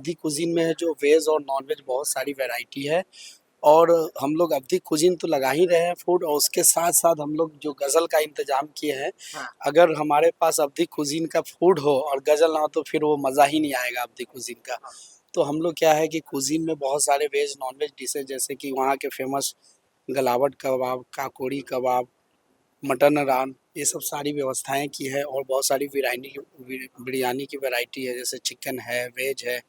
अवधी cuisine में है जो वेज और नॉन-वेज बहुत सारी वैरायटी है और हम लोग अवधी कुज़ीन तो लगा ही रहे हैं फूड और उसके साथ-साथ हम लोग जो गज़ल का इंतज़ाम किए हैं। हाँ। अगर हमारे पास अवधी कुज़ीन का फूड हो और गज़ल ना हो तो फिर वो मज़ा ही नहीं आएगा अवधी कुज़ीन का। तो हम लोग क्या है कि कुज़ीन में बहुत सारे वेज नॉन-वेज डिशेज़ जैसे कि वहाँ के फ़ेमस गलावट कबाब, काकोड़ी कबाब, मटन नान ये सब सारी व्यवस्थाएँ की है और बहुत सारी बिरयानी की वैरायटी है जैसे चिकन है, वेज है।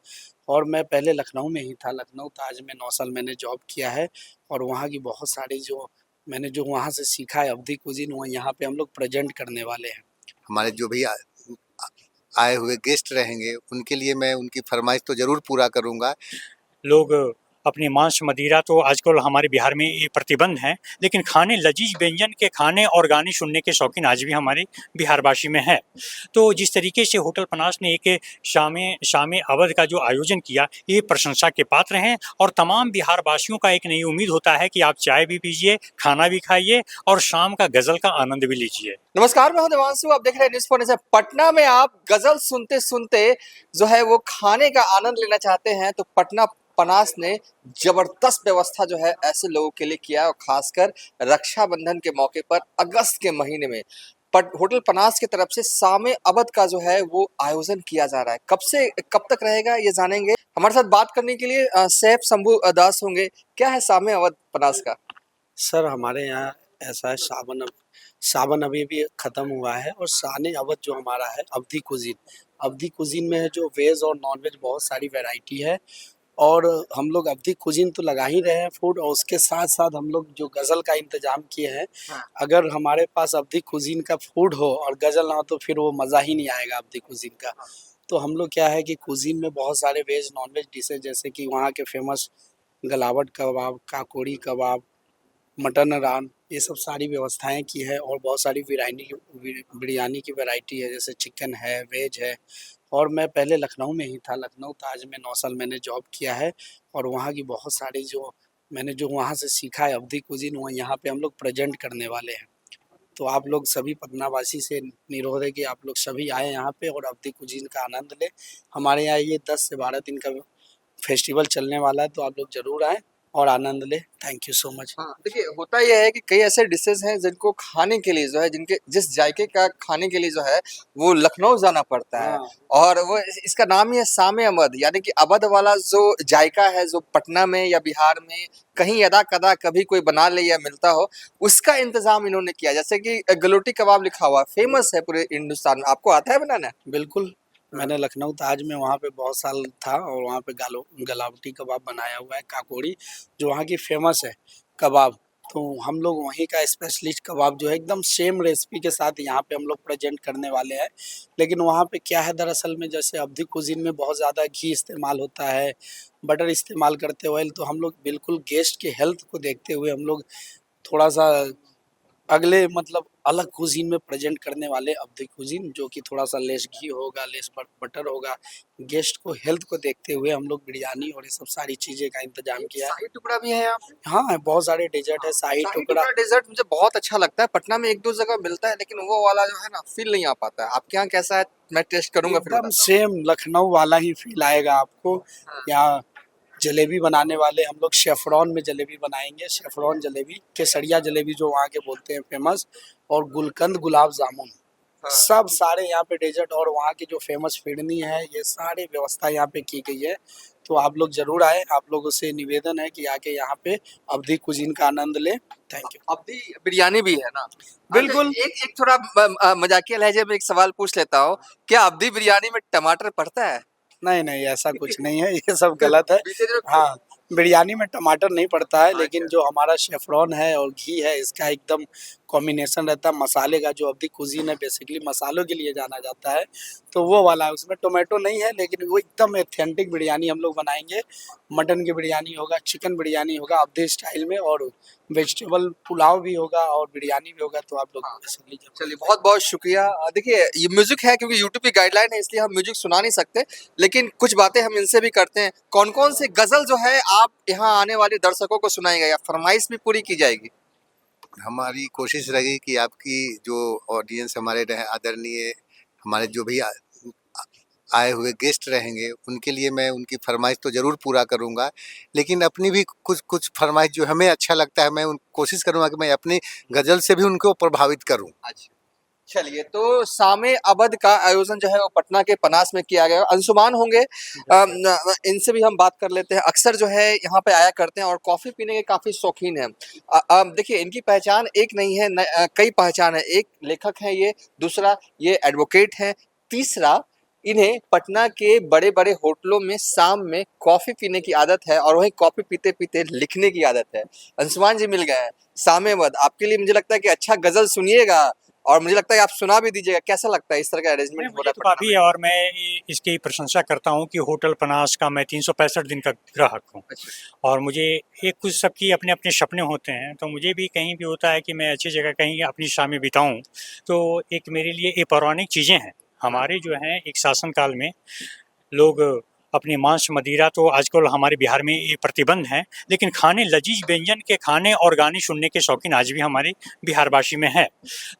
और मैं पहले लखनऊ में ही था, लखनऊ ताज में 9 साल मैंने जॉब किया है और वहाँ की बहुत सारी जो वहाँ से सीखा है अवधी कुज़ीन वो यहाँ पे हम लोग प्रेज़ेंट करने वाले हैं। हमारे जो भी आए हुए गेस्ट रहेंगे उनके लिए मैं उनकी फरमाइश तो ज़रूर पूरा करूँगा। लोग अपनी मांस मदिरा तो आजकल हमारे बिहार में ये प्रतिबंध है, लेकिन खाने लजीज व्यंजन के खाने और गाने सुनने के शौकीन आज भी हमारे बिहारवासी में है। तो जिस तरीके से होटल पनास ने एक शाम अवध का जो आयोजन किया, ये प्रशंसा के पात्र हैं और तमाम बिहारवासियों का एक नई उम्मीद होता है कि आप चाय भी पीजिए, खाना भी खाइए और शाम का गजल का आनंद भी लीजिए। नमस्कार, मैं हूं देवांशु। आप देख रहे हैं न्यूज़ पॉइंट से। पटना में आप गजल सुनते सुनते जो है वो खाने का आनंद लेना चाहते हैं तो पटना पनास ने जबरदस्त व्यवस्था जो है ऐसे लोगों के लिए किया है और खासकर रक्षाबंधन के मौके पर अगस्त के महीने में होटल पनास की तरफ से सामे अवध का जो है वो आयोजन किया जा रहा है। कब से कब तक रहेगा ये जानेंगे। हमारे साथ बात करने के लिए सैफ शंभू दास होंगे। क्या है सामे अवध पनास का? सर हमारे यहाँ ऐसा है सावन अभी भी ख़त्म हुआ है और शान अवध जो हमारा है अवधी कुज़ीन में है जो वेज और नॉन-वेज बहुत सारी वैरायटी है और हम लोग अवधी कुज़ीन तो लगा ही रहे हैं फूड और उसके साथ-साथ हम लोग जो गज़ल का इंतज़ाम किए हैं। हाँ। अगर हमारे पास अवधी कुज़ीन का फूड हो और गज़ल ना हो तो फिर वो मज़ा ही नहीं आएगा अवधी कुज़ीन का। तो हम लोग क्या है कि कुज़ीन में बहुत सारे वेज नॉन-वेज डिशेज़ जैसे कि वहाँ के फ़ेमस गलावट कबाब, काकोड़ी कबाब, मटन नान ये सब सारी व्यवस्थाएँ की है और बहुत सारी बिरयानी की वैरायटी है जैसे चिकन है, वेज है। और मैं पहले लखनऊ में ही था, लखनऊ ताज में 9 साल मैंने जॉब किया है और वहाँ की बहुत सारी जो वहाँ से सीखा है अवधी कुज़ीन वो यहाँ पे हम लोग प्रेज़ेंट करने वाले हैं। तो आप लोग सभी पटनावासी से निरोध है कि आप लोग सभी आएँ यहाँ पे और अवधी कुज़ीन का आनंद लें। हमारे यहाँ ये 10 से 12 दिन का फेस्टिवल चलने वाला है तो आप लोग ज़रूर आएँ और आनंद लें। Thank you so much. हाँ, देखिए होता ये है कि कई ऐसे डिशेज़ हैं जिनको खाने के लिए जो है जिनके जिस जायके का खाने के लिए जो है वो लखनऊ जाना पड़ता है। हाँ। और वो इसका नाम ही है सामे अवध, यानी कि अवध वाला जो जायका है जो पटना में या बिहार में कहीं यदा-कदा कभी कोई बना ले या मिलता हो, उसका इंतज़ाम इन्होंने किया। जैसे कि गलोटी कबाब लिखा हुआ फेमस है पूरे हिंदुस्तान में। आपको आता है बनाना? बिल्कुल, हाँ। मैंने लखनऊ ताज में वहाँ पे बहुत साल था और वहाँ पे गलावटी कबाब बनाया हुआ है, काकोड़ी, जो वहाँ की फ़ेमस है कबाब। तो हम लोग वहीं का स्पेशलिस्ट कबाब जो है एकदम सेम रेसिपी के साथ यहाँ पे हम लोग प्रेज़ेंट करने वाले हैं। लेकिन वहाँ पे क्या है दरअसल में जैसे अवधी कुज़ीन में बहुत ज़्यादा घी इस्तेमाल होता है, बटर इस्तेमाल करते हैं ऑयल तो हम लोग बिल्कुल गेस्ट के हेल्थ को देखते हुए हम लोग थोड़ा-सा अगले मतलब अलग कुज़ीन में प्रेज़ेंट करने वाले अवधी कुज़ीन जो कि थोड़ा-सा लेस घी होगा, लेस बटर होगा। गेस्ट को हेल्थ को देखते हुए हम लोग बिरयानी और ये सब सारी चीज़ें का इंतज़ाम किया है। शाही टुकड़ा भी है यहाँ पे? हाँ, बहुत सारे डेज़र्ट है, शाही शाही टुकड़ा। टुकड़ा डेज़र्ट मुझे बहुत अच्छा लगता है। पटना में 1-2 जगह मिलता है लेकिन वो वाला जो है ना फ़ील नहीं आ पाता है। आपके यहाँ कैसा है? मैं टेस्ट करूँगा फिर एकदम बताता हूँ। सेम लखनऊ वाला ही फ़ील आएगा आपको। हाँ। यहाँ जलेबी बनाने वाले हम लोग सेफ्रॉन में जलेबी बनाएँगे, सेफ्रॉन जलेबी, केसरिया जलेबी जो वहाँ के बोलते हैं फ़ेमस और गुलकंद गुलाब जामुन। हाँ। सब सारे यहाँ पे डेज़र्ट और वहाँ की जो फ़ेमस फिरनी है, ये सारी व्यवस्था यहाँ पे की गई है। तो आप लोग ज़रूर आएँ, आप लोगों से निवेदन है कि आके यहाँ पे अवधी कुज़ीन का आनंद लें। Thank you. अवधी बिरयानी भी है ना? अच्छा, बिल्कुल। एक थोड़ा मजाकिया लहजे में एक सवाल पूछ लेता हूँ। क्या अवधी बिरयानी में टमाटर पड़ता है? नहीं, नहीं, ऐसा कुछ नहीं है, ये सब गलत है। बीते दिनों हाँ, बिरयानी में टमाटर नहीं पड़ता है, लेकिन अच्छा। जो हमारा शेफ़रॉन है और घी है, इसका एकदम कॉम्बिनेशन रहता है मसाले का, जो अवधी कुज़ीन है बेसिकली मसालों के लिए जाना जाता है, तो वो वाला है। उसमें टोमेटो नहीं है, लेकिन वो एकदम ऑथेंटिक बिरयानी हम लोग बनाएँगे। मटन की बिरयानी होगा, चिकन बिरयानी होगा अवधी स्टाइल में और वेजिटेबल पुलाव भी होगा और बिरयानी भी होगा, तो आप लोग हाँ। बेसिकली ज़रूर चलिए आइए। बहुत-बहुत शुक्रिया। देखिए ये म्यूज़िक है क्योंकि यूट्यूब की गाइडलाइन है इसलिए हम म्यूज़िक सुना नहीं सकते, लेकिन कुछ बातें हम इनसे भी करते हैं। कौन-कौन से गज़ल जो है आप यहाँ आने वाले दर्शकों को सुनाएँगे या फ़रमाइश भी पूरी की जाएगी? हमारी कोशिश रहेगी कि आपकी जो ऑडियंस हमारे रहे आदरणीय हमारे जो भी आए हुए गेस्ट रहेंगे उनके लिए मैं उनकी फरमाइश तो ज़रूर पूरा करूँगा, लेकिन अपनी भी कुछ फरमाइश जो हमें अच्छा लगता है मैं कोशिश करूँगा कि मैं अपनी गज़ल से भी उनको प्रभावित करूँ। अच्छा, चलिए तो सामे अवध का आयोजन जो है वो पटना के पनास में किया गया। अंशुमान होंगे, इनसे भी हम बात कर लेते हैं। अक्सर जो है यहाँ पे आया करते हैं और कॉफी पीने के काफी शौकीन हैं। देखिए इनकी पहचान एक नहीं है, कई पहचान है। एक लेखक है ये, दूसरा ये एडवोकेट है, तीसरा इन्हें पटना के बड़े बड़े होटलों में शाम में कॉफी पीने की आदत है और वहीं कॉफी पीते पीते लिखने की आदत है। अंशुमान जी मिल गए हैं। सामे अवध आपके लिए मुझे लगता है कि अच्छा गजल सुनिएगा और मुझे लगता है कि आप सुना भी दीजिएगा। कैसा लगता है इस तरह का नहीं, अरेंजमेंट हो मुझे रहा तो है पटना काफ़ी में? है और मैं इसकी प्रशंसा करता हूँ कि होटल पनास का मैं 365 दिन का ग्राहक हूँ। अच्छा, और मुझे एक कुछ सबकी अपने अपने सपने होते हैं, तो मुझे भी कहीं भी होता है कि मैं अच्छी जगह कहीं अपनी शामें बिताऊं। तो एक मेरे लिए ये पौराणिक चीज़ें हैं। हमारे जो हैं एक शासन काल में लोग अपनी मांस मदिरा तो आजकल हमारे बिहार में ये प्रतिबंध है, लेकिन खाने लजीज व्यंजन के खाने और गाने सुनने के शौकीन आज भी हमारे बिहारवासी में है।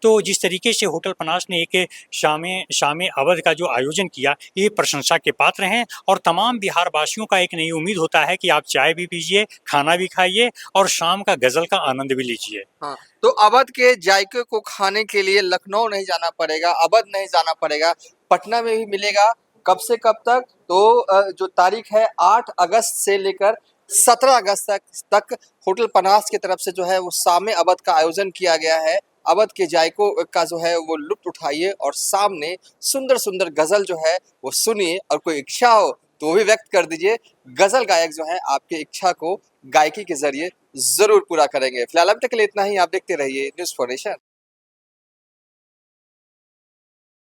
तो जिस तरीके से होटल पनास ने एक शामे अवध का जो आयोजन किया, ये प्रशंसा के पात्र हैं और तमाम बिहारवासियों का एक नई उम्मीद होता है कि आप चाय भी पीजिए, खाना भी खाइए और शाम का गज़ल का आनंद भी लीजिए। हाँ, तो अवध के जायके को खाने के लिए लखनऊ नहीं जाना पड़ेगा, अवध नहीं जाना पड़ेगा, पटना में भी मिलेगा। कब से कब तक? तो जो तारीख है 8 अगस्त से लेकर 17 अगस्त तक होटल पनास की तरफ से जो है वो सामे अवध का आयोजन किया गया है। अवध के जायकों का जो है वो लुत्फ उठाइए और सामने सुंदर सुंदर गजल जो है वो सुनिए और कोई इच्छा हो तो वो भी व्यक्त कर दीजिए। गजल गायक जो है आपकी इच्छा को गायकी के जरिए जरूर पूरा करेंगे। फिलहाल अब तक के लिए इतना ही। आप देखते रहिए न्यूज़ फॉर नेशन।